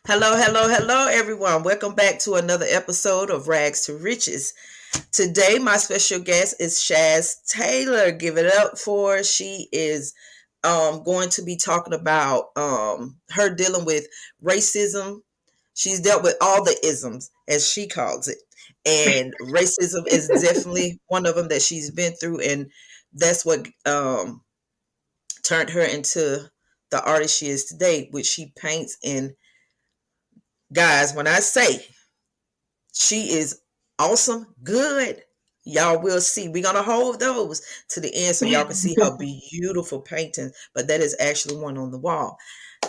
Hello, hello, hello, everyone. Welcome back to another episode of Rags to Riches. Today, my special guest is Shaz Taylor. Give it up for her. She is going to be talking about her dealing with racism. She's dealt with all the isms, as she calls it. And racism is definitely one of them that she's been through. And that's what turned her into the artist she is today, which she paints in. Guys, when I say she is awesome, good, y'all will see. We're going to hold those to the end so y'all can see her beautiful painting. But that is actually one on the wall.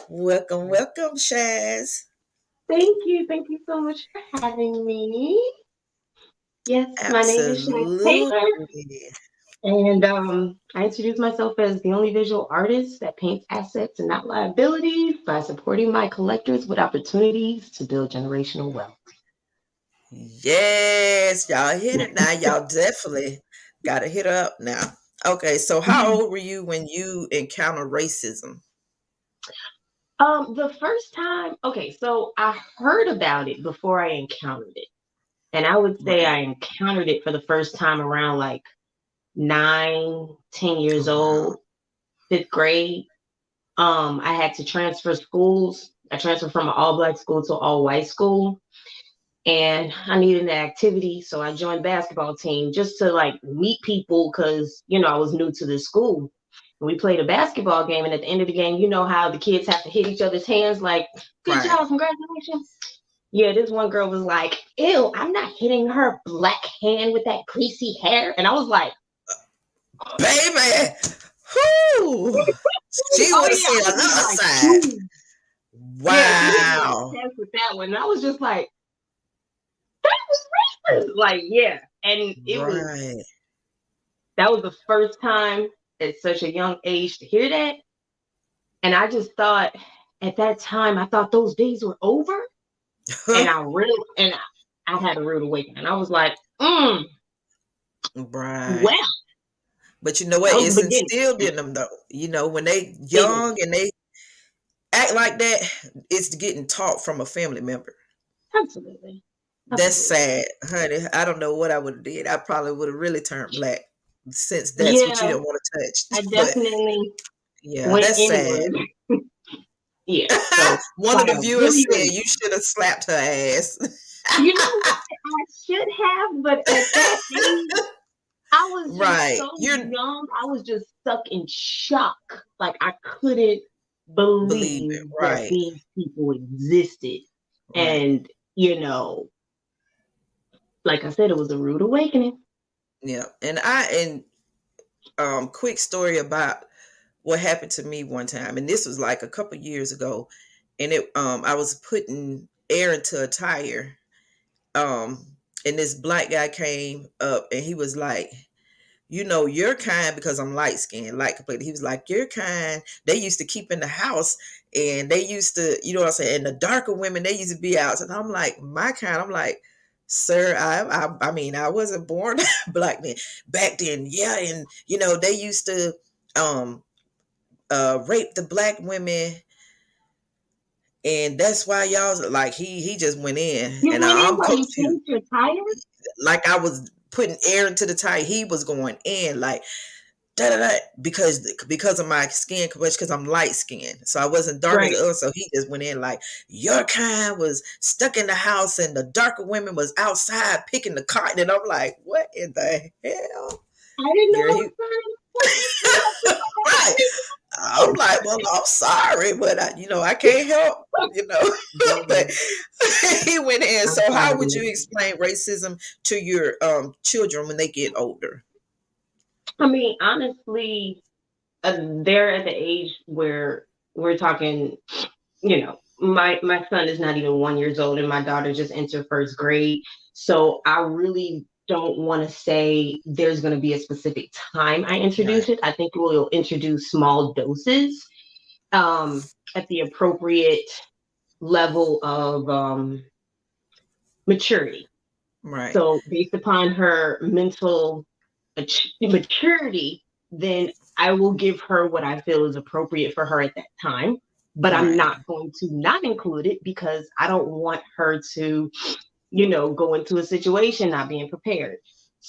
Welcome, welcome, Shaz. Thank you. Thank you so much for having me. Yes, my name is Shaq Taylor, Absolutely. and I introduce myself as the only visual artist that paints assets and not liabilities by supporting my collectors with opportunities to build generational wealth. Yes, y'all hit it now. Y'all definitely got to hit her up now. Okay, so how old were you when you encountered racism? The first time, okay, so I heard about it before I encountered it, and I would say Right. I encountered it for the first time around like 9, 10 years Oh, wow. old, fifth grade. I had to transfer schools. I transferred from an all black school to an all white school, and I needed an activity, so I joined basketball team just to like meet people because I was new to this school. And we played a basketball game, and at the end of the game, you know how the kids have to hit each other's hands, like "Good Right. job, congratulations." Yeah, this one girl was like, "Ew, I'm not hitting her black hand with that greasy hair," and I was like, Baby, whoo, she "Oh would have yeah," I seen was just another like, side. "Dude." Yeah, she hit me in the Wow. chest with that one, and I was just like, like, yeah. And Right. that was the first time at such a young age to hear that. And I just thought at that time, I thought those days were over. And I had a rude awakening. I was like, Right. well, But you know what? that was It's the beginning. instilled in them though. When they It is. young and they act like that, it's getting taught from a family member. Absolutely. That's Absolutely. sad, honey. I don't know what I would have did. I probably would have really turned black since that's what you Yeah, didn't want to I touch. But definitely yeah, went that's sad. inward. Yeah. So One I of the viewers really, said really, you should have slapped her ass. you know what? I should have, but at that age, I was just Right. so You're young. I was just stuck in shock. Like I couldn't believe believe it. that Right. these people existed. Right. And, like I said, it was a rude awakening. Yeah. And quick story about what happened to me one time, and this was like a couple years ago, and it I was putting air into a tire, um and this black guy came up and he was like, you're kind because I'm light skinned, light completely. He was like, you're kind. They used to keep in the house, and they used to, you know what I'm saying? And the darker women, they used to be out. And I'm like, my kind. I'm like, sir, I mean, I wasn't born black then. Back then, yeah, and they used to um rape the black women, and that's why y'all like he just went in, You and went in I'm while you confused. changed your tires? Like I was putting air into the tire, he was going in like da da da because of my skin complexion, because I'm light skinned, so I wasn't dark as Right. the other. So he just went in like, your kind was stuck in the house, and the darker women was outside picking the cotton, and I'm like, what in the hell? I didn't know Girl, those he signs. What the right. I'm like, well, I'm sorry, but I can't help. But Dang, he went in. I'm So how sorry. would you explain racism to your children when they get older? I mean, honestly, they're at the age where we're talking, my son is not even 1 years old and my daughter just entered first grade. So I really don't want to say there's going to be a specific time I Right. introduce it. I think we'll introduce small doses at the appropriate level of maturity. Right. So based upon her mental maturity, then I will give her what I feel is appropriate for her at that time. but I'm Right. not going to not include it because I don't want her to, go into a situation not being prepared.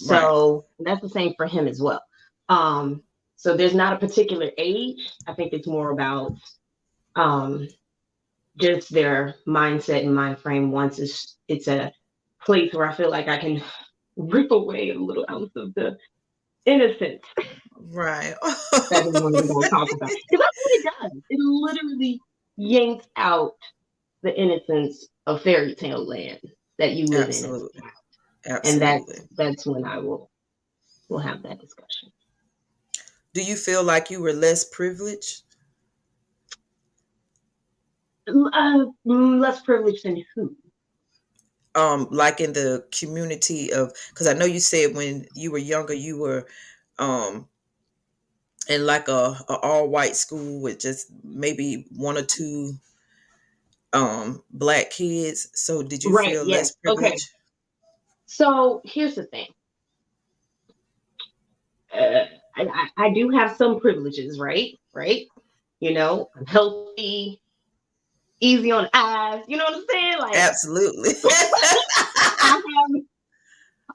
Right. So that's the same for him as well. Um, so there's not a particular age. I think it's more about um, just their mindset and mind frame once it's a place where I feel like I can rip away a little ounce of the innocence Right. that is what we're going to talk about. Because that's what it does. It literally yanks out the innocence of fairy tale land that you live in as a Absolutely. child. And Absolutely. that's when I will have that discussion. Do you feel like you were less privileged? Less privileged than who? Like in the community of, because I know you said when you were younger you were um in like a all white school with just maybe one or two black kids. So did you Right, feel yes. less Okay. privileged? So here's the thing. Uh, I do have some privileges, right? Right? I'm healthy, easy on eyes. You know what I'm saying? Like, Absolutely. I have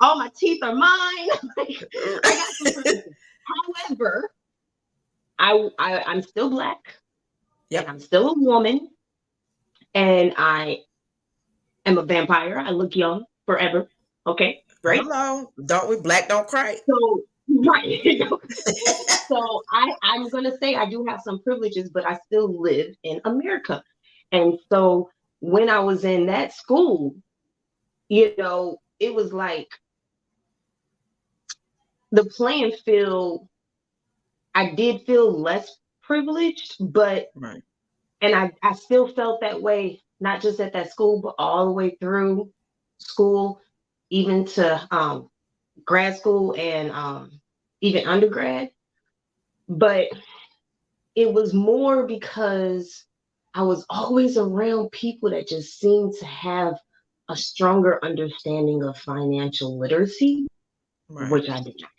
all my teeth are mine. Like, I got some privileges. However, I'm still black and Yep. I'm still a woman and I am a vampire. I look young forever. Okay, right? Hello, don't we black don't cry? So right. So I'm gonna say I do have some privileges, but I still live in America. And so when I was in that school, it was like the playing field, I did feel less privileged, but Right. and I still felt that way, not just at that school, but all the way through school, even to grad school and even undergrad. But it was more because I was always around people that just seemed to have a stronger understanding of financial literacy, Right. which I did not.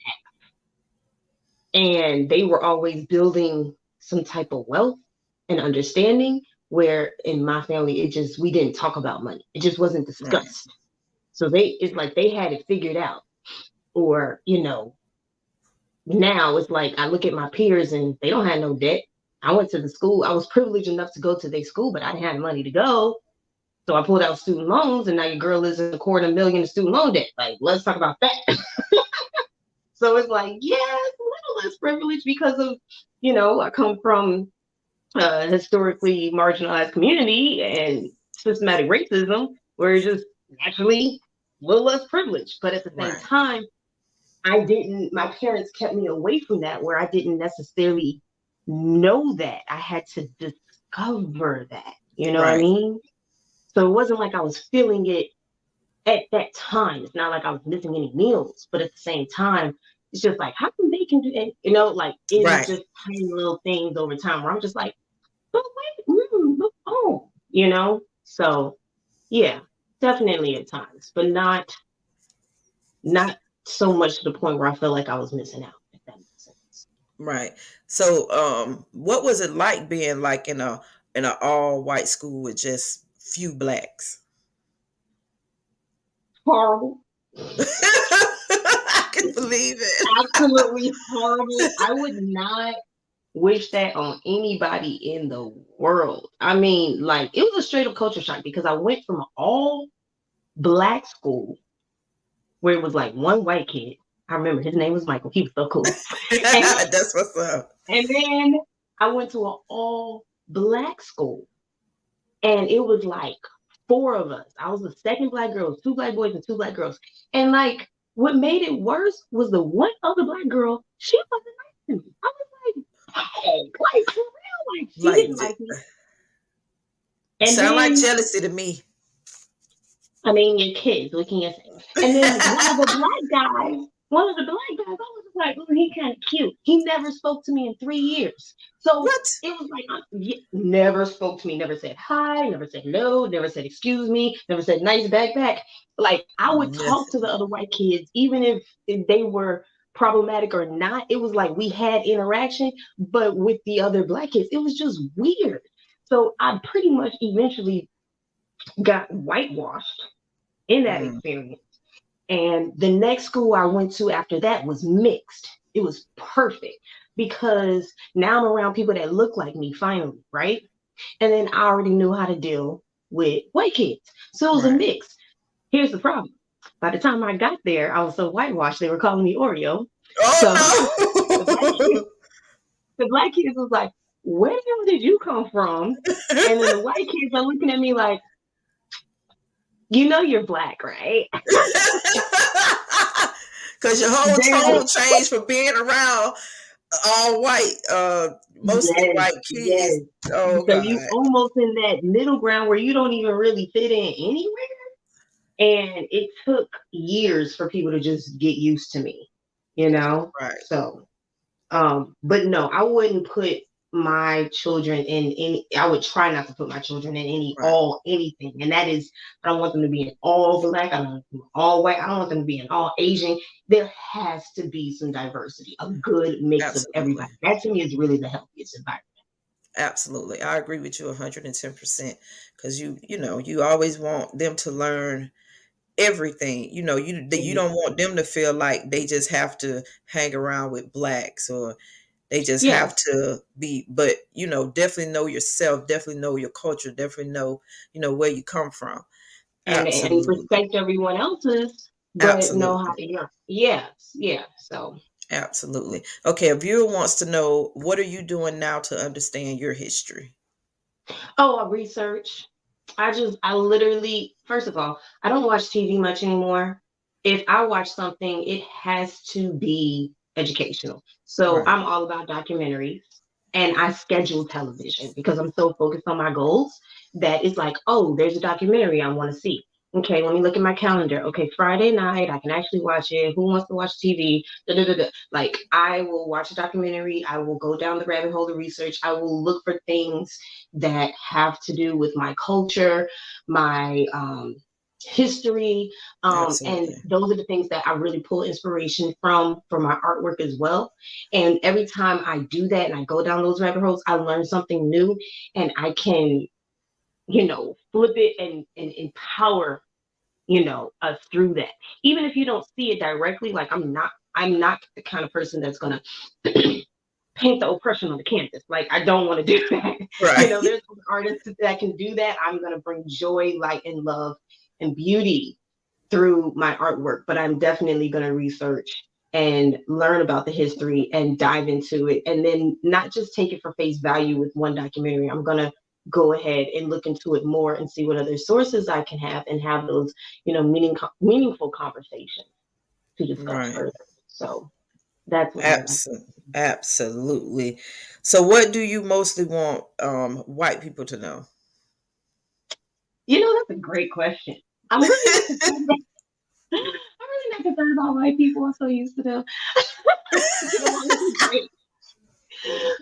And they were always building some type of wealth and understanding where in my family we didn't talk about money. It just wasn't Right. discussed. So it's like they had it figured out. Or, now it's like I look at my peers and they don't have no debt. I went to the school. I was privileged enough to go to their school, but I didn't have money to go. So I pulled out student loans, and now your girl is $250,000 in student loan debt. Like, let's talk about that. So it's like, yeah, it's a little less privileged because of, I come from a historically marginalized community and systematic racism, where it's just naturally a little less privileged. But at the same Right. time, my parents kept me away from that where I didn't necessarily know that. I had to discover that. You know what I Right. mean? So it wasn't like I was feeling it at that time. It's not like I was missing any meals, but at the same time, it's just like, how come they can do that? Like it was Right. just tiny little things over time where I'm just like, but wait, look, oh, So yeah, definitely at times, but not so much to the point where I felt like I was missing out, if that makes sense. Right. So what was it like being like in a all white school with just few blacks? Horrible. I can believe it. Absolutely horrible. I would not wish that on anybody in the world. I mean, like, it was a straight up culture shock because I went from an all black school where it was like one white kid. I remember his name was Michael. He was so cool. And, That's what's up. and then I went to an all black school and it was like four of us. I was the second black girl, two black boys and two black girls. And like, what made it worse was the one other black girl, she wasn't nice to me. I was like, hey, like for real, like she Like didn't like me. And sound like then, jealousy to me. I mean, your kids, what can you say? And then one of the black guys, I was like, oh, he kind of cute. He never spoke to me in 3 years. So What? it was like, never spoke to me, never said hi, never said hello, never said excuse me, never said nice backpack. Like, I would talk to Nothing. the other white kids, even if they were problematic or not. It was like we had interaction, but with the other black kids, it was just weird. So I pretty much eventually got whitewashed in that Mm, experience. And the next school I went to after that was mixed. It was perfect because now I'm around people that look like me finally, right? And then I already knew how to deal with white kids. So it was a right. mix. Here's the problem. By the time I got there, I was so whitewashed, they were calling me Oreo. So the black kids, Oh the black kids was like, where the hell did you come from? And then the white kids are looking at me like, you know you're black, right? no. Cause your whole They're tone changed from being around all white, mostly yes, white kids. yes. Oh So God. you almost in that middle ground where you don't even really fit in anywhere. And it took years for people to just get used to me, you know? Right. So, but no, I wouldn't put my children in any, I would try not to put my children in any, Right. all, anything. And that is, I don't want them to be in all black. I don't want them all white. I don't want them to be in all Asian. There has to be some diversity, a good mix of Absolutely. everybody. That to me is really the healthiest environment. Absolutely. I agree with you 110%. Cause you always want them to learn everything. You don't want them to feel like they just have to hang around with blacks, or they just Yeah. have to be, but definitely know yourself, definitely know your culture, definitely know, where you come from. And Absolutely. respect everyone else's, but know how Absolutely. to hear. Yes, yeah. So, Absolutely. Okay, a viewer wants to know, what are you doing now to understand your history? oh, I research. I literally, first of all, I don't watch TV much anymore. If I watch something, it has to be educational. So Right. I'm all about documentaries and I schedule television because I'm so focused on my goals that it's like, oh, there's a documentary I want to see. Okay, let me look at my calendar. Okay, Friday night, I can actually watch it. Who wants to watch TV? Da, da, da, da. Like, I will watch a documentary. I will go down the rabbit hole of research. I will look for things that have to do with my culture, my history, and Absolutely. those are the things that I really pull inspiration from for my artwork as well. And every time I do that and I go down those rabbit holes, I learn something new, and I can, flip it and empower, us through that. Even if you don't see it directly, like I'm not the kind of person that's gonna paint the oppression on the canvas. Like I don't want to do that. Right. There's artists that can do that. I'm gonna bring joy, light, and love and beauty through my artwork, but I'm definitely gonna research and learn about the history and dive into it. And then not just take it for face value with one documentary. I'm gonna go ahead and look into it more and see what other sources I can have and have those, meaningful conversations to discuss Right. further. So that's what I would like. Absolutely. So what do you mostly want white people to know? That's a great question. I'm really not concerned. I'm really not concerned about white people. I'm so used to them. To get along with them great.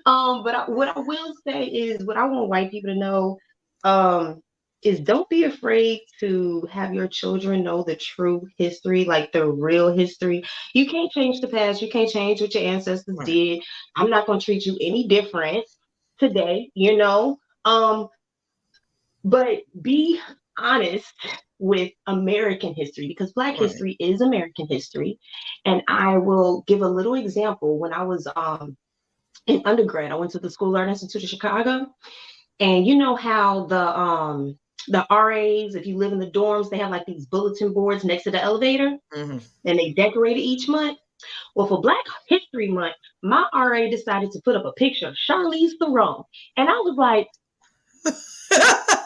But what I will say is, what I want white people to know, um, is don't be afraid to have your children know the true history, like the real history. You can't change the past. You can't change what your ancestors Right. did. I'm not going to treat you any different today. But be honest with American history because Black Right. history is American history. And I will give a little example. When I was in undergrad, I went to the School Art Institute of Chicago, and you know how the RAs, if you live in the dorms, they have like these bulletin boards next to the elevator, Hmm. and they decorate it each month. Well, for Black History Month, my RA decided to put up a picture of Charlize Theron, and I was like,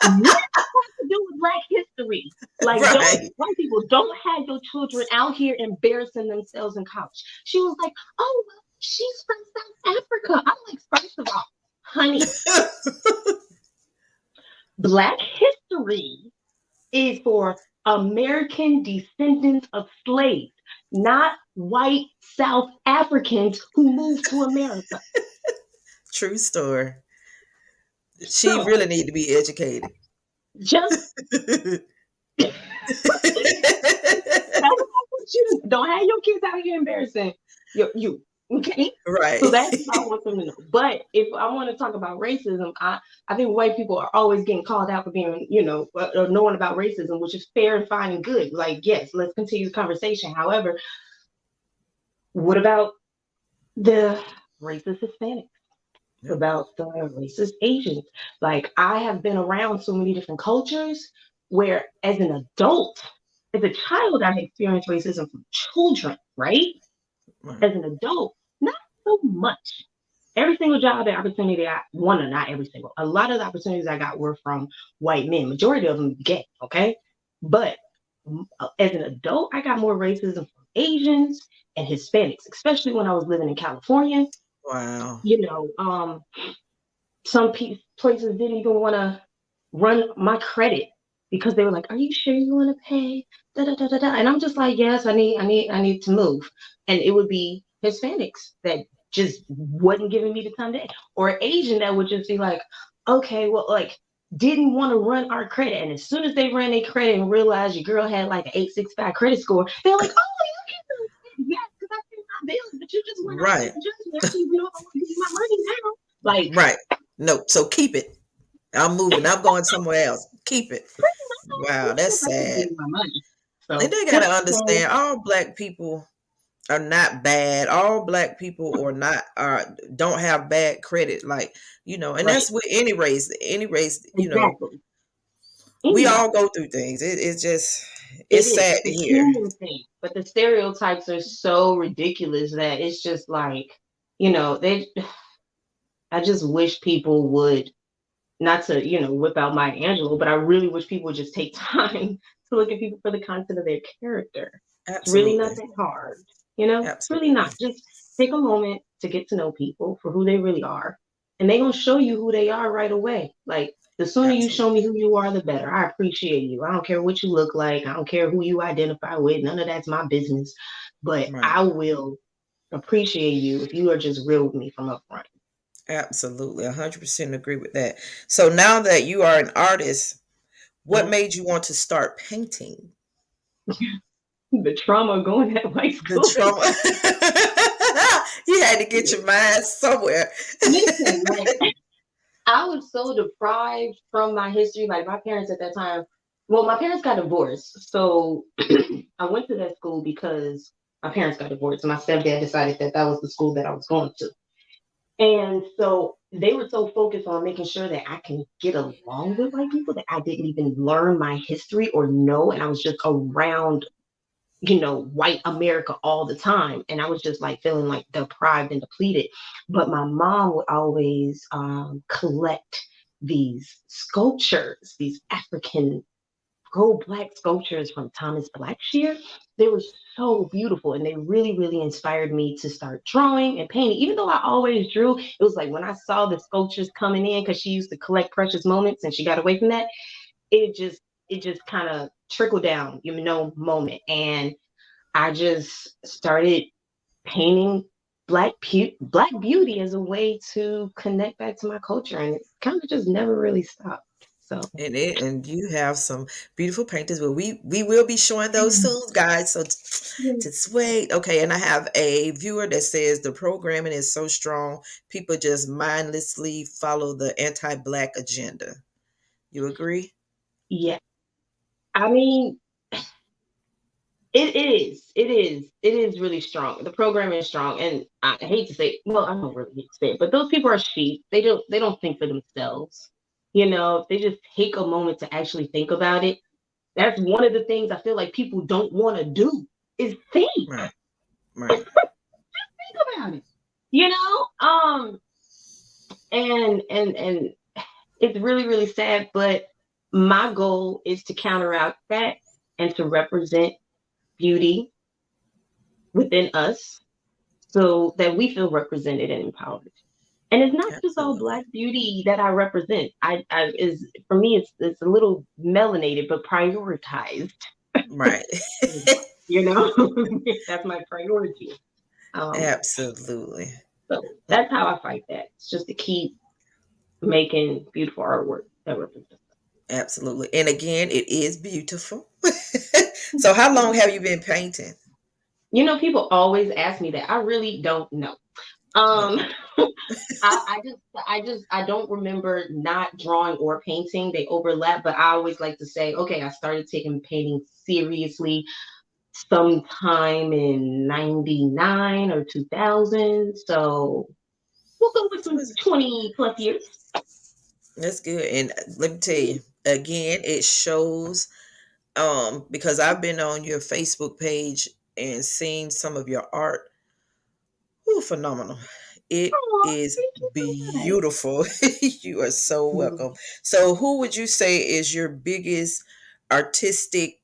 "What to do with Black history? Like, don't Right. white people don't have your children out here embarrassing themselves in college." She was like, "Oh, well, she's from South Africa." I'm like, first of all, honey, Black history is for American descendants of slaves, not white South Africans who moved to America. True story. She So really need to be educated. just don't have your kids out here embarrassing you. Okay. Right. So that's what I want them to know. But if I want to talk about racism, I think white people are always getting called out for being, knowing about racism, which is fair and fine and good. Like, yes, let's continue the conversation. However, what about the racist Hispanics? Yep. About the racist Asians? Like, I have been around so many different cultures where, as an adult, as a child, I experienced racism from children, right? Right. As an adult, not so much. Every single job and opportunity I one or not every single, a lot of the opportunities I got were from white men. Majority of them gay, okay? But as an adult, I got more racism from Asians and Hispanics, especially when I was living in California. Wow. You know, some places didn't even want to run my credit because they were like, "Are you sure you want to pay?" Da, da, da, da, da. And I'm just like, "Yes, I need to move." And it would be Hispanics that just wasn't giving me the time to, or Asian that would just be like, "Okay, well, like." Didn't want to run our credit, and as soon as they ran their credit and realized your girl had like an 865 credit score, they're like, "Oh, you can do it, yes, because I paid my bills, but you just went out Right. and just I don't even know if I want to give you my money now." Like, Right. No. So keep it. I'm moving. I'm going somewhere else. Keep it. Wow, if that's I could sad. give you my money. And So they gotta that's so understand all black people are not bad. All black people are not don't have bad credit. Like, and right. that's with any race. Any race, Exactly. we all Anybody. go through things. It's just It it's is. sad It's to a hear. human thing. But the stereotypes are so ridiculous that it's just like, they I just wish people would not to, whip out my Angelou, but I really wish people would just take time to look at people for the content of their character. It's really not Absolutely. that hard. It's really Absolutely. not. Just take a moment to get to know people for who they really are. And they're going to show you who they are right away. Like, the sooner you show me Absolutely. who you are, the better. I appreciate you. I don't care what you look like. I don't care who you identify with. None of that's my business. But Right. I will appreciate you if you are just real with me from up front. Absolutely. 100% agree with that. So now that you are an artist, what Mhm. made you want to start painting? The trauma of going to white The school. trauma. You had to get your mind somewhere. Listen, like, I was so deprived from my history. Like, my parents at that time, well, my parents got divorced. So I went to that school because my parents got divorced. My stepdad decided that that was the school that I was going to. And so they were so focused on making sure that I can get along with white people that I didn't even learn my history or know. And I was just around, white America all the time. And I was just like feeling like deprived and depleted. But my mom would always collect these sculptures, these African pro black sculptures from Thomas Blackshear. They were so beautiful and they really, really inspired me to start drawing and painting. Even though I always drew, it was like when I saw the sculptures coming in, because she used to collect precious moments and she got away from that, it just kind of trickled down, moment. And I just started painting black beauty as a way to connect back to my culture, and it kind of just never really stopped. So And you have some beautiful paintings, but we will be showing those soon, guys. So just wait. Okay, and I have a viewer that says the programming is so strong, people just mindlessly follow the anti-black agenda. You agree? yeah, I mean, it is really strong. The programming is strong, and I hate to say, well, I don't really hate to say it, but those people are sheep. They don't think for themselves. If they just take a moment to actually think about it, that's one of the things I feel like people don't want to do is think. Right. Right. Think about it. You know? And it's really, really sad, but my goal is to counteract that and to represent beauty within us so that we feel represented and empowered. And it's not just all Absolutely. black beauty that I represent. I is for me it's a little melanated but prioritized. Right. You know, that's my priority. Um, Absolutely. so that's how I fight that. It's just to keep making beautiful artwork that represents. Absolutely. And again, it is beautiful. So how long have you been painting? People always ask me that. I really don't know. Um, Okay. I don't remember not drawing or painting. They overlap, but I always like to say, okay, I started taking painting seriously sometime in 99 or 2000. So we'll go with some 20 plus years. That's good. And let me tell you, again, it shows because I've been on your Facebook page and seen some of your art. Oh, phenomenal. It Oh, is thank you so much. beautiful. You are so Mhm. welcome. So, who would you say is your biggest artistic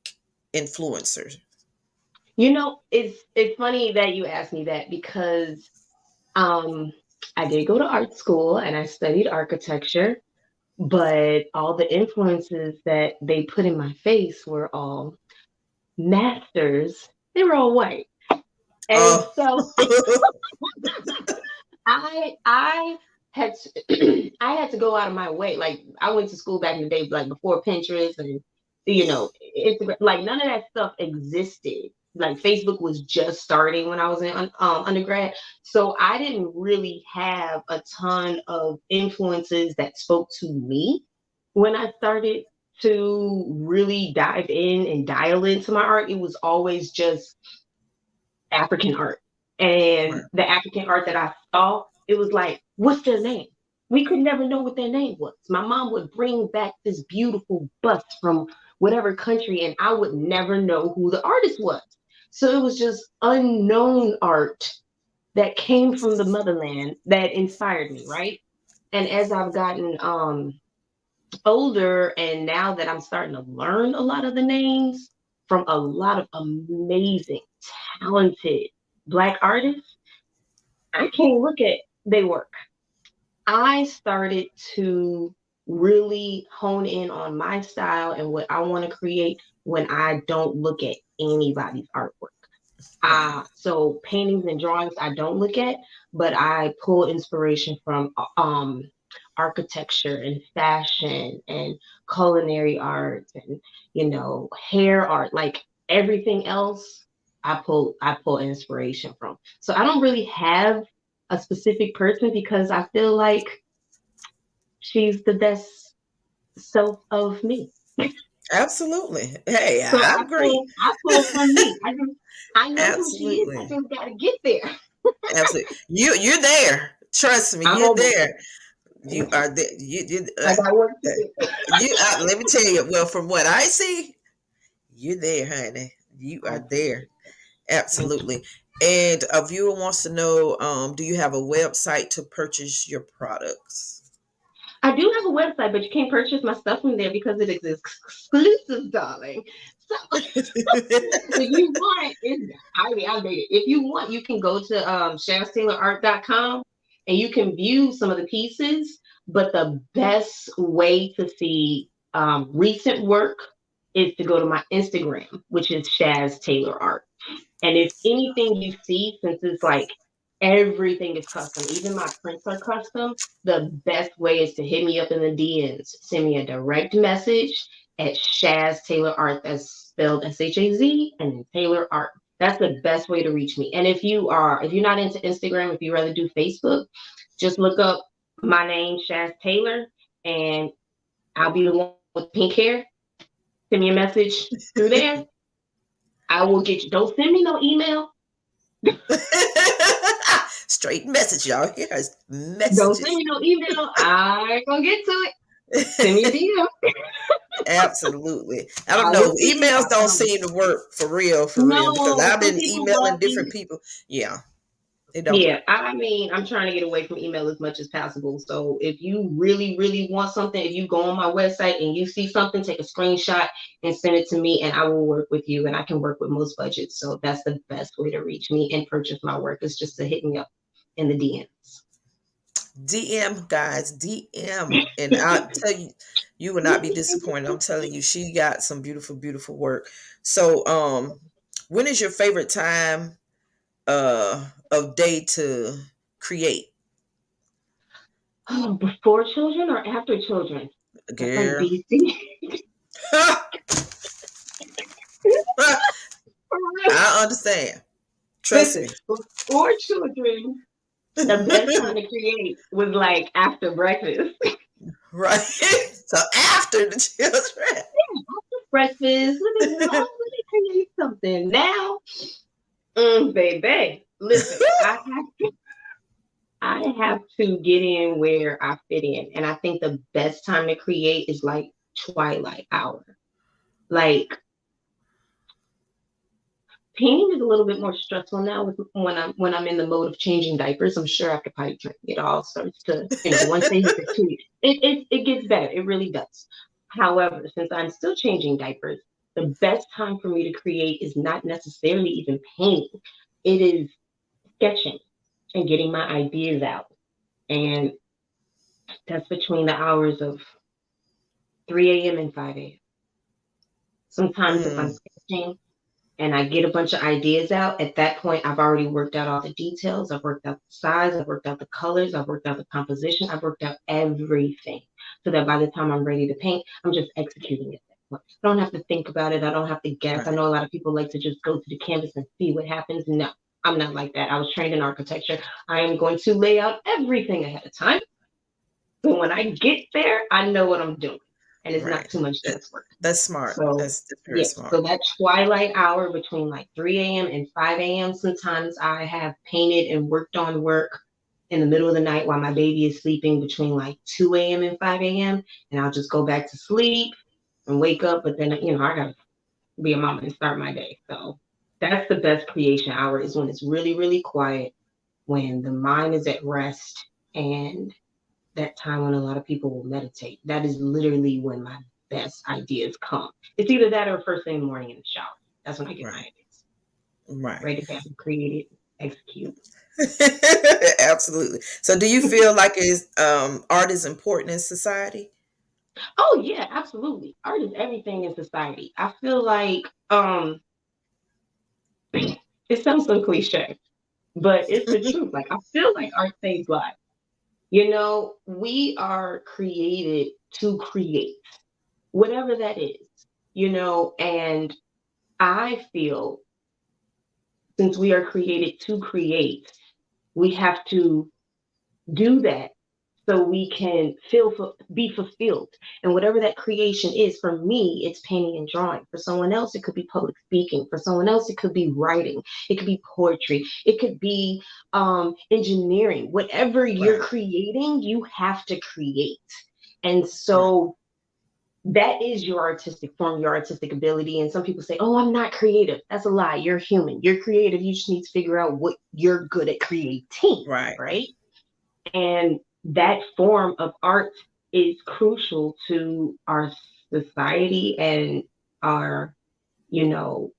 influencer? It's funny that you asked me that because um I did go to art school and I studied architecture, but all the influences that they put in my face were all masters. They were all white. And Oh, so I had to, I had to go out of my way. Like I went to school back in the day, like before Pinterest and Instagram. Like none of that stuff existed. Like Facebook was just starting when I was in undergrad, so I didn't really have a ton of influences that spoke to me when I started to really dive in and dial into my art. It was always just African art. And right. the African art that I saw, it was like, what's their name? We could never know what their name was. My mom would bring back this beautiful bust from whatever country, and I would never know who the artist was. So it was just unknown art that came from the motherland that inspired me, right? And as I've gotten older, and now that I'm starting to learn a lot of the names from a lot of amazing, talented Black artists, I can't look at their work. I started to really hone in on my style and what I want to create when I don't look at anybody's artwork. Right. So paintings and drawings I don't look at, but I pull inspiration from architecture and fashion and culinary art and hair art. Like everything else, I pull inspiration from. So I don't really have a specific person because I feel like she's the best self of me. Absolutely. Hey, So I agree. I pull from me. I know who she is. I Absolutely. just gotta get there. Absolutely. You're there. Trust me, I'm you're almost there. You there. are there. I got work to do. Let me tell you. Well, from what I see, you're there, honey. You I are appreciate there. it. Absolutely. And a viewer wants to know, do you have a website to purchase your products? I do have a website, but you can't purchase my stuff from there because it is exclusive, darling. So if you want, it's highly outdated. If you want, you can go to shaztaylorart.com and you can view some of the pieces. But the best way to see recent work is to go to my Instagram, which is Shaz Taylor Art. And if anything you see, since it's like everything is custom, even my prints are custom, the best way is to hit me up in the DMs. Send me a direct message at Shaz Taylor Art. That's spelled Shaz and then Taylor Art. That's the best way to reach me. And if you're not into Instagram, if you rather do Facebook, just look up my name, Shaz Taylor, and I'll be the one with pink hair. Send me a message through there. I will get you. Don't send me no email. Straight message, y'all. Here's Don't send messages. me no email. I ain't gonna get to it. Send me a DM. Absolutely. I don't I will know. see you. Emails I don't promise. seem to work for real, because No, I've some been people emailing love different it. people. Yeah, it don't Yeah, work. I mean, I'm trying to get away from email as much as possible. So if you really, really want something, if you go on my website and you see something, take a screenshot and send it to me, and I will work with you. And I can work with most budgets. So that's the best way to reach me and purchase my work is just to hit me up in the DMs. DM, guys, DM. And I tell you, you will not be disappointed. I'm telling you, she got some beautiful, beautiful work. So, when is your favorite time of day to create? Oh, before children or after children? Because I'm Girl. busy. I understand. Listen, Trust me. before children, The best time to create was like after breakfast. Right. So after the children. Breakfast. Let me create something now. Baby, listen, I have to get in where I fit in, and I think the best time to create is like twilight hour. Like painting is a little bit more stressful now when I'm in the mode of changing diapers. I'm sure after potty training, it all starts to, once they hit the 2 weeks, it gets better. It really does. However, since I'm still changing diapers, the best time for me to create is not necessarily even painting. It is sketching and getting my ideas out. And that's between the hours of 3 a.m. and 5 a.m. Sometimes if I'm Mm, sketching and I get a bunch of ideas out, at that point, I've already worked out all the details. I've worked out the size. I've worked out the colors. I've worked out the composition. I've worked out everything so that by the time I'm ready to paint, I'm just executing it. I don't have to think about it. I don't have to guess. I right. know a lot of people like to just go to the canvas and see what happens. No, I'm not like that. I was trained in architecture. I am going to lay out everything ahead of time. So when I get there, I know what I'm doing. And it's not Right. too much That, stress work. that's smart. So That's very yes, smart. so that twilight hour between like 3 a.m. and 5 a.m. Sometimes I have painted and worked on work in the middle of the night while my baby is sleeping between like 2 a.m. and 5 a.m. And I'll just go back to sleep and wake up. But then, I gotta be a mama and start my day. So that's the best creation hour is when it's really, really quiet, when the mind is at rest, and that time when a lot of people will meditate. That is literally when my best ideas come. It's either that or first thing in the morning in the shower. That's when I get my Right. ideas. Right. Write it down, create it, execute. Absolutely. So do you feel like art is important in society? Oh yeah, absolutely. Art is everything in society. I feel like it sounds so cliche, but it's the truth. Like I feel like art saves lives. We are created to create, whatever that is, and I feel since we are created to create, we have to do that so we can be fulfilled. And whatever that creation is, for me, it's painting and drawing. For someone else, it could be public speaking. For someone else, it could be writing. It could be poetry. It could be engineering. Whatever you're Right. creating, you have to create. And Right. so that is your artistic form, your artistic ability. And some people say, oh, I'm not creative. That's a lie. You're human. You're creative. You just need to figure out what you're good at creating, Right. right? And that form of art is crucial to our society and our, you know,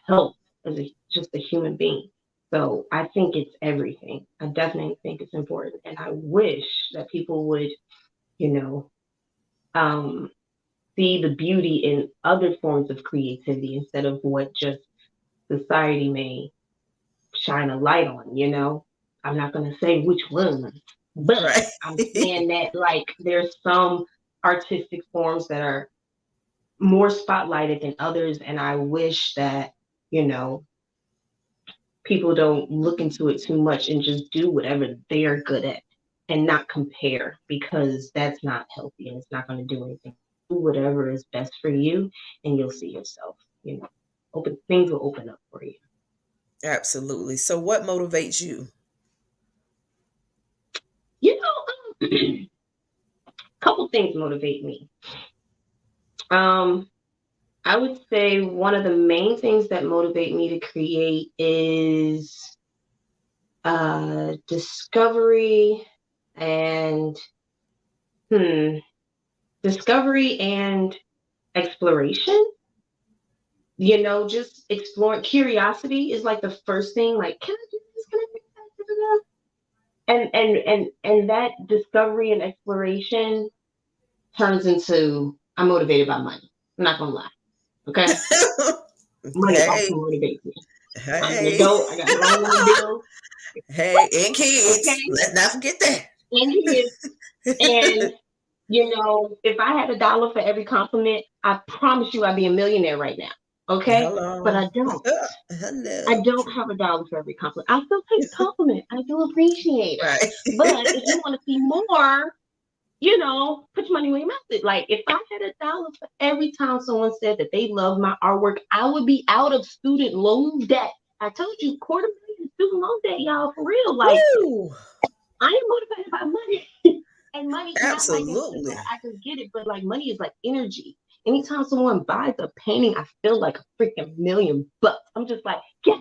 health as just a human being. So I think it's everything. I definitely think it's important. And I wish that people would, you know, um, see the beauty in other forms of creativity instead of what just society may shine a light on. I'm not going to say which ones, but Right. I'm saying that like there's some artistic forms that are more spotlighted than others. And I wish that, you know, people don't look into it too much and just do whatever they are good at and not compare because that's not healthy and it's not going to do anything. Do whatever is best for you and you'll see yourself, open things will open up for you. Absolutely. So what motivates you? A couple things motivate me. Um, I would say one of the main things that motivate me to create is discovery and hmm, discovery and exploration. Just exploring. Curiosity is like the first thing. Like, can I do this? Can I do that? And that discovery and exploration turns into I'm motivated by money. I'm not gonna lie. Okay, money Hey. also motivates me. I'm an Hey. adult. I got my own bills. Hey, and Okay, kids. Let's not forget that. and kids. And if I had $1 for every compliment, I promise you I'd be a millionaire right now. Okay, but Hello. I don't. I Hello. don't have $1 for every compliment. I still take the compliment. I do appreciate it. Right. But if you want to see more, put your money where your mouth is. Like if I had $1 for every time someone said that they love my artwork, I would be out of student loan debt. I told you, $250,000 student loan debt, y'all, for real. Like Woo! I am motivated by money. And money, not like in a sense where Absolutely. I just get it, but like money is like energy. Anytime someone buys a painting, I feel like a freaking $1,000,000. I'm just like, yes,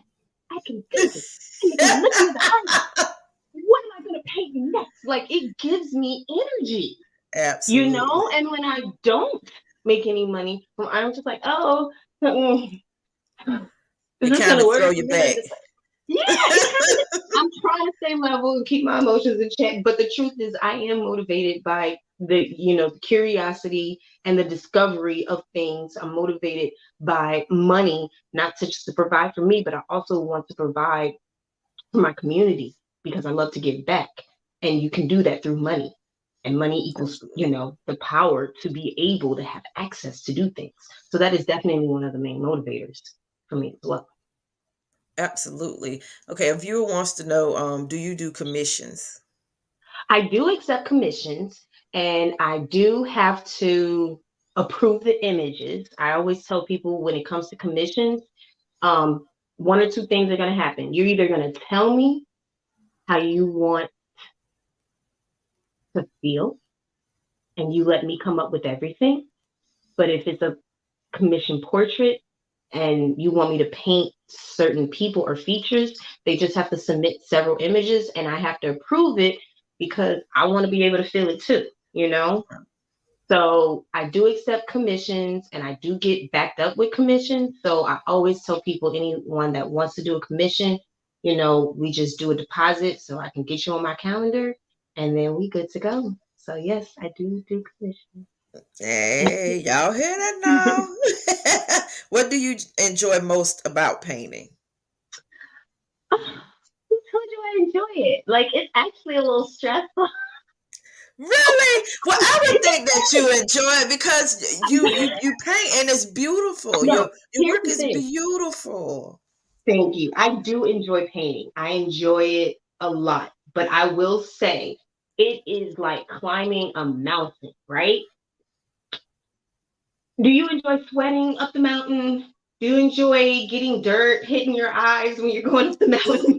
I can do this. And they can look me in the eye. What am I gonna paint next? Like it gives me energy, Absolutely. And when I don't make any money, I'm just like, oh, is It this kind gonna of work? throw And you then I back. just yeah, it kind of. I'm trying to stay level and keep my emotions in check, but the truth is, I am motivated by the curiosity and the discovery of things. I'm motivated by money, not to just to provide for me, but I also want to provide for my community because I love to give back, and you can do that through money. And money equals, Absolutely. the power to be able to have access to do things. So that is definitely one of the main motivators for me as well. Absolutely. Okay, a viewer wants to know, do you do commissions? I do accept commissions and I do have to approve the images. I always tell people when it comes to commissions, um, one or two things are going to happen. You're either going to tell me how you want to feel and you let me come up with everything. But if it's a commission portrait and you want me to paint certain people or features, they just have to submit several images and I have to approve it because I want to be able to feel it too. So I do accept commissions and I do get backed up with commissions. So I always tell people, anyone that wants to do a commission, we just do a deposit so I can get you on my calendar and then we good to go. So yes, I do commissions. Hey, y'all hear that now? What do you enjoy most about painting? Who told you I enjoy it? Like it's actually a little stressful. Really? Well, I would think that you enjoy it because you paint and it's beautiful. No, Your here's work the is thing. beautiful. Thank you. I do enjoy painting. I enjoy it a lot. But I will say it is like climbing a mountain, right? Do you enjoy sweating up the mountain? Do you enjoy getting dirt hitting your eyes when you're going up the mountain?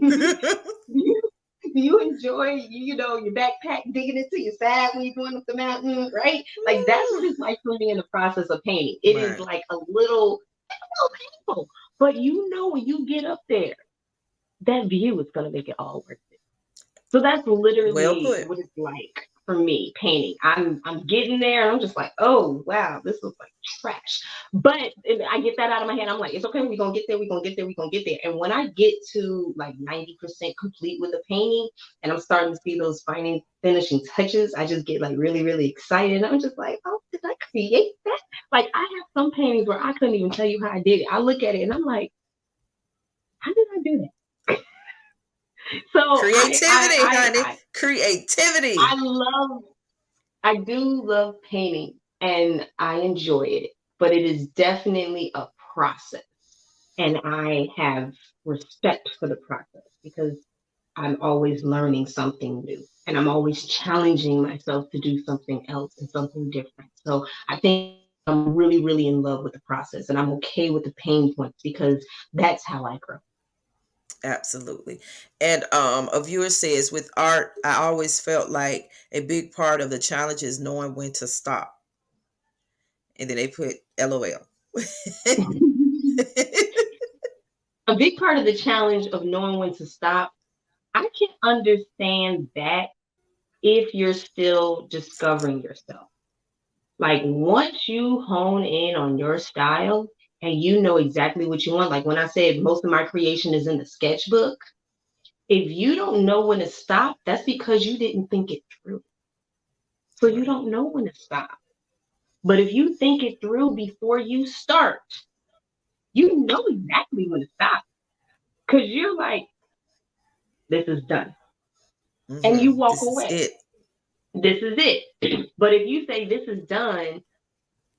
Do you enjoy, your backpack digging into your side when you're going up the mountain, right? Like that's what it's like for me in the process of painting. It is Right. like a little painful. But when you get up there, that view is gonna make it all worth it. So that's Well literally put. what it's like for me painting. I'm getting there and I'm just like, oh wow, this looks like trash. But I get that out of my head. I'm like, it's okay, we're gonna get there, we're gonna get there, we're gonna get there. And when I get to like 90% complete with the painting and I'm starting to see those finishing touches, I just get like really, really excited. I'm just like, oh, did I create that? Like I have some paintings where I couldn't even tell you how I did it. I look at it and I'm like, how did I do that? So Creativity, honey. Creativity. I love I do love painting and I enjoy it, but it is definitely a process. And I have respect for the process because I'm always learning something new and I'm always challenging myself to do something else and something different. So I think I'm really, really in love with the process and I'm okay with the pain points because that's how I grow. Absolutely. And a viewer says, with art, I always felt like a big part of the challenge is knowing when to stop. And then they put LOL. A big part of the challenge of knowing when to stop, I can understand that if you're still discovering yourself. Like once you hone in on your style and you know exactly what you want, like when I said most of my creation is in the sketchbook, if you don't know when to stop, that's because you didn't think it through. So you Right. don't know when to stop. But if you think it through before you start, you know exactly when to stop because you're like, this is done. And you walk This is away. it. This is it. But if you say this is done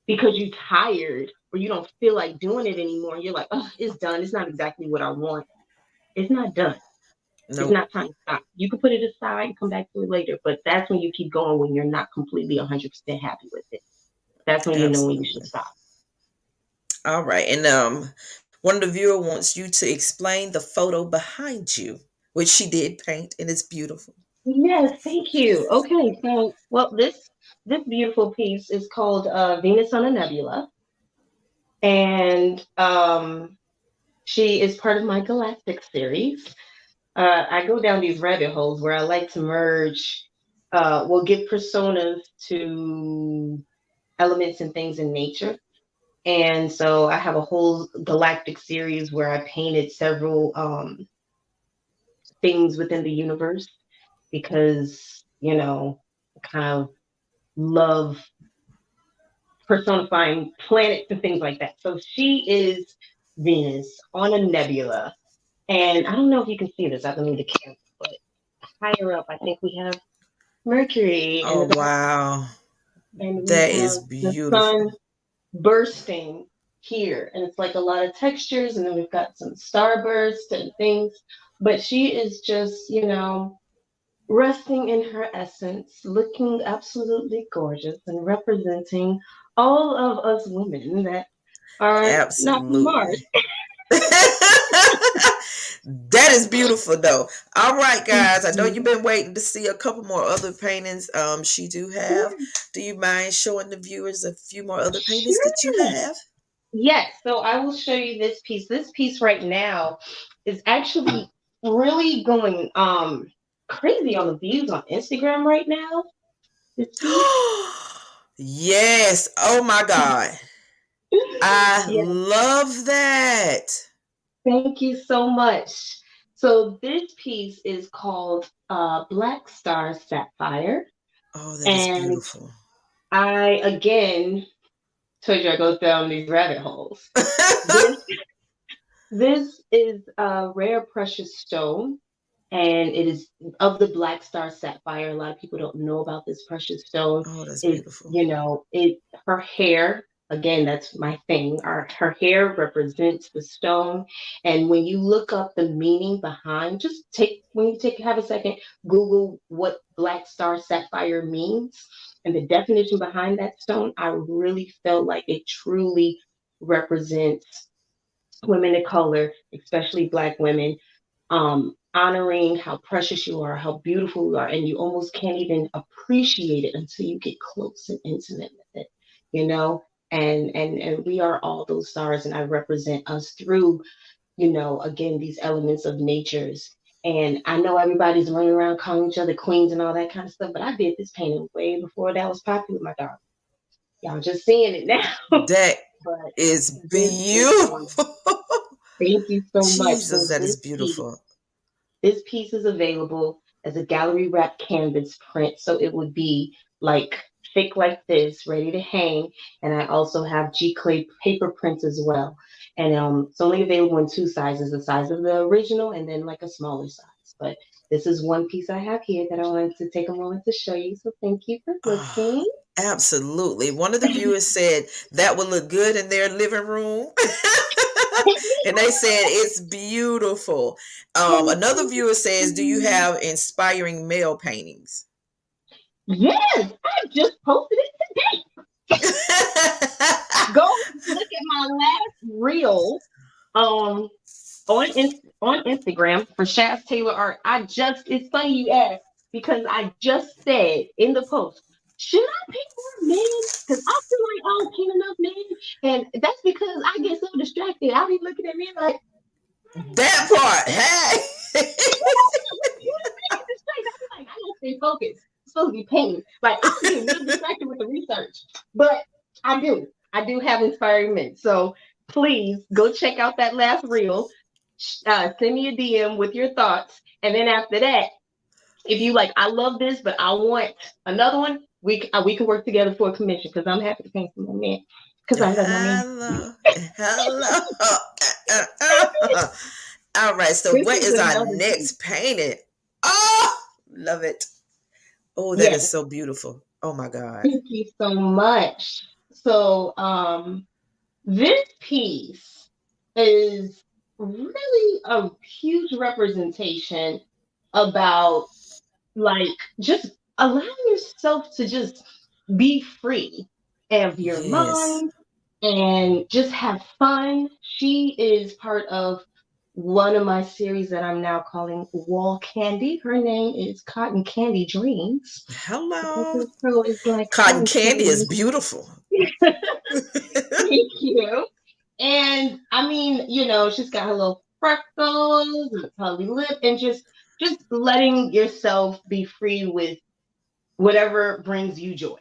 because you're tired or you don't feel like doing it anymore, and you're like, oh, it's done. It's not exactly what I want. It's not done. It's Nope. not time to stop. You can put it aside and come back to it later, but that's when you keep going when you're not completely 100% happy with it. That's when you know when you should Absolutely. stop. All right. And one of the viewer wants you to explain the photo behind you, which she did paint, and it's beautiful. Yes, thank you. Okay, so well, this beautiful piece is called Venus on a Nebula, and she is part of my galactic series. I go down these rabbit holes where I like to merge, will give personas to elements and things in nature. And so I have a whole galactic series where I painted several things within the universe because, I kind of love personifying planets and things like that. So she is Venus on a nebula. And I don't know if you can see this, I don't need the camera, but higher up, I think we have Mercury in Oh, the back, wow. and we That is have the sun beautiful. bursting here. And it's like a lot of textures, and then we've got some starbursts and things. But she is just, resting in her essence, looking absolutely gorgeous and representing all of us women that are not from Mars. Absolutely. That is beautiful though. All right, Thank guys. I know you've you. been waiting to see a couple more other paintings she do have. Sure. Do you mind showing the viewers a few more other paintings that you Sure. have? Yes, so I will show you this piece. This piece right now is actually really going crazy on the views on Instagram right now. This piece. Yes. Oh my God. I Yes, love that. thank you so much. So this piece is called Black Star Sapphire. Oh, that is And beautiful. I again told you I go down these rabbit holes. This this is a rare precious stone, and it is of the black star sapphire. A lot of people don't know about this precious stone. Oh, that's It's, beautiful. it her hair, again, that's my thing. Her hair represents the stone. And when you look up the meaning behind, just take when you take have a second, Google what black star sapphire means and the definition behind that stone. I really felt like it truly represents women of color, especially black women, honoring how precious you are, how beautiful you are, and you almost can't even appreciate it until you get close and intimate with it, you know. And we are all those stars, and I represent us through, again, these elements of natures. And I know everybody's running around calling each other queens and all that kind of stuff, but I did this painting way before that was popular, my dog. Y'all just seeing it now. That But is this is a beautiful. thank you so much. Jesus, So that is this piece beautiful. This piece is available as a gallery wrap canvas print, so it would be like thick like this, ready to hang. And I also have G clay paper prints as well. And it's only available in two sizes: the size of the original and then like a smaller size. But this is one piece I have here that I wanted to take a moment to show you. So thank you for Oh, looking. absolutely. One of the viewers said that would look good in their living room. And they said it's beautiful. Thank Another viewer says, do you you. have inspiring male paintings? Yes, I just posted it today. Go look at my last reel. Um, on Instagram for Shaz Taylor Art. It's funny you asked because I just said in the post, should I paint more men? Because I feel like I don't paint enough men. And that's because I get so distracted. I'll be looking at men like, That part. Hey. I get distracted. I'm like, I don't stay focused. I'm supposed to be painting. Like I get real distracted with the research. But I do. I do have inspiring men. So please go check out that last reel. Send me a DM with your thoughts. And then after that, if you like, I love this, but I want another one, we can work together for a commission because I'm happy to paint for my man because I love my man. Hello. Hello. All right. So, This what is is our another piece. next painting? Oh, love it. Oh, that is Yes, so beautiful. Oh, my God. thank you so much. So, This piece is really a huge representation about like just allowing yourself to just be free of your Yes. mind and just have fun. She is part of one of my series that I'm now calling Wall Candy. Her name is Cotton Candy Dreams. Because Hello. her throat is like Cotton cotton candy is candy. beautiful. Thank you. And I mean, she's got her little freckles and puffy lip, and just letting yourself be free with whatever brings you joy.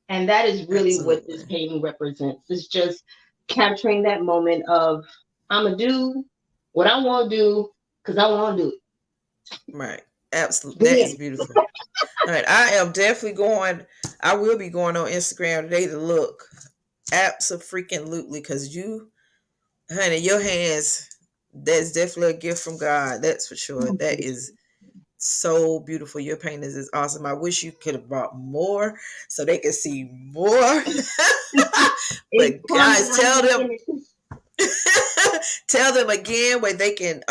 And that is really what this Absolutely. painting represents. It's just capturing that moment of I'm gonna do what I want to do because I want to do it. Right. Absolutely. The That is end. beautiful. All right. I am definitely going, I will be going on Instagram today to look. Absolutely. Because you, honey, your hands, that's definitely a gift from God. That's for sure. Oh, That thank is so beautiful. Your paintings is awesome. I wish you could have brought more so they could see more. you. It's But coming. guys, I'm tell them making it. tell them again where they can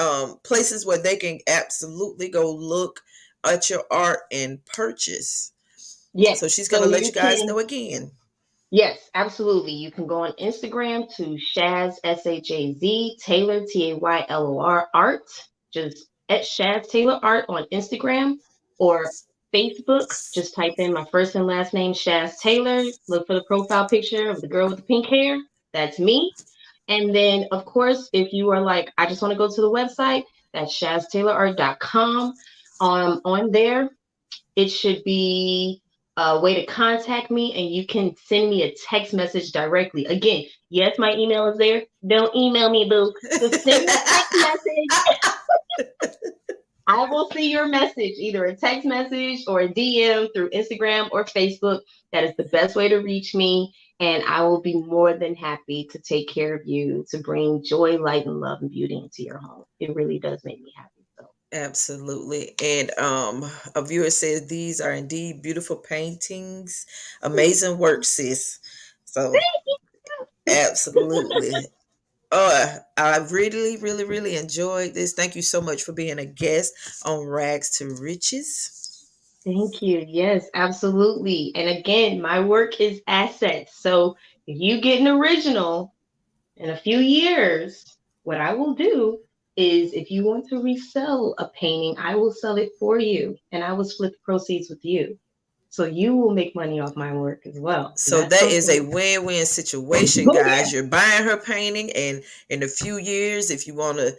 places where they can absolutely go look at your art and purchase. Yes. So she's gonna So let you you guys can. know again. Yes, absolutely. You can go on Instagram to Shaz Shaz Taylor Taylor art. Just at Shaz Taylor art on Instagram or Facebook. Just type in my first and last name, Shaz Taylor. Look for the profile picture of the girl with the pink hair. That's me. And then, of course, if you are like, I just want to go to the website, that's shaztaylorart.com. On there, it should be a way to contact me, and you can send me a text message directly. Again, yes, my email is there. Don't email me, boo. Just send me a text message. I will see your message, either a text message or a DM through Instagram or Facebook. That is the best way to reach me. And I will be more than happy to take care of you, to bring joy, light, and love and beauty into your home. It really does make me happy. So Absolutely. And a viewer says these are indeed beautiful paintings. thank Amazing work, sis. So absolutely. I really, really, really enjoyed this. Thank you so much for being a guest on Rags to Riches. Thank you. Yes, absolutely. And again, my work is assets. So if you get an original in a few years, what I will do is if you want to resell a painting, I will sell it for you and I will split the proceeds with you. So you will make money off my work as well. And So that's that is a something. win-win situation, Oh, yeah. guys. You're buying her painting, and in a few years, if you want to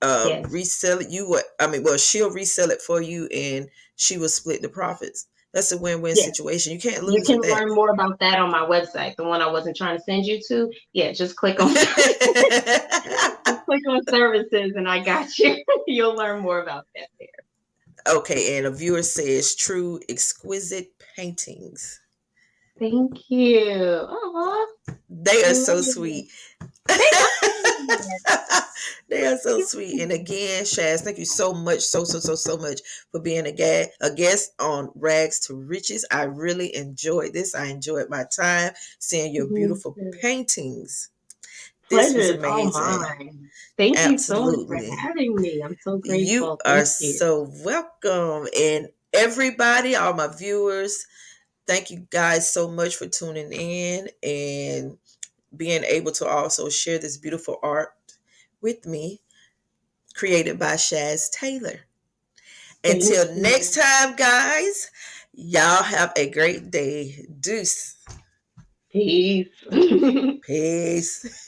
Yes. resell it, you would. I mean, well, she'll resell it for you, and she will split the profits. That's a win-win Yes. situation. You can't You lose can with that. learn more about that on my website, the one I wasn't trying to send you to. Yeah, just click on just click on services and I got you. You'll learn more about that there. Okay, and a viewer says true exquisite paintings. Thank you. Oh, They I are love so it. sweet. They are. They are so sweet. And again, Shaz, thank you so much, so much for being a guest on Rags to Riches. I really enjoyed this. I enjoyed my time seeing your beautiful paintings. This Pleasure was is all amazing. mine. Thank you so much for Absolutely. having me. I'm so You grateful. are Thank you. so welcome. And everybody, all my viewers, thank you guys so much for tuning in and being able to also share this beautiful art with me, created by Shaz Taylor. Thank Until next you. time, guys, y'all have a great day. Deuce. Peace. Peace.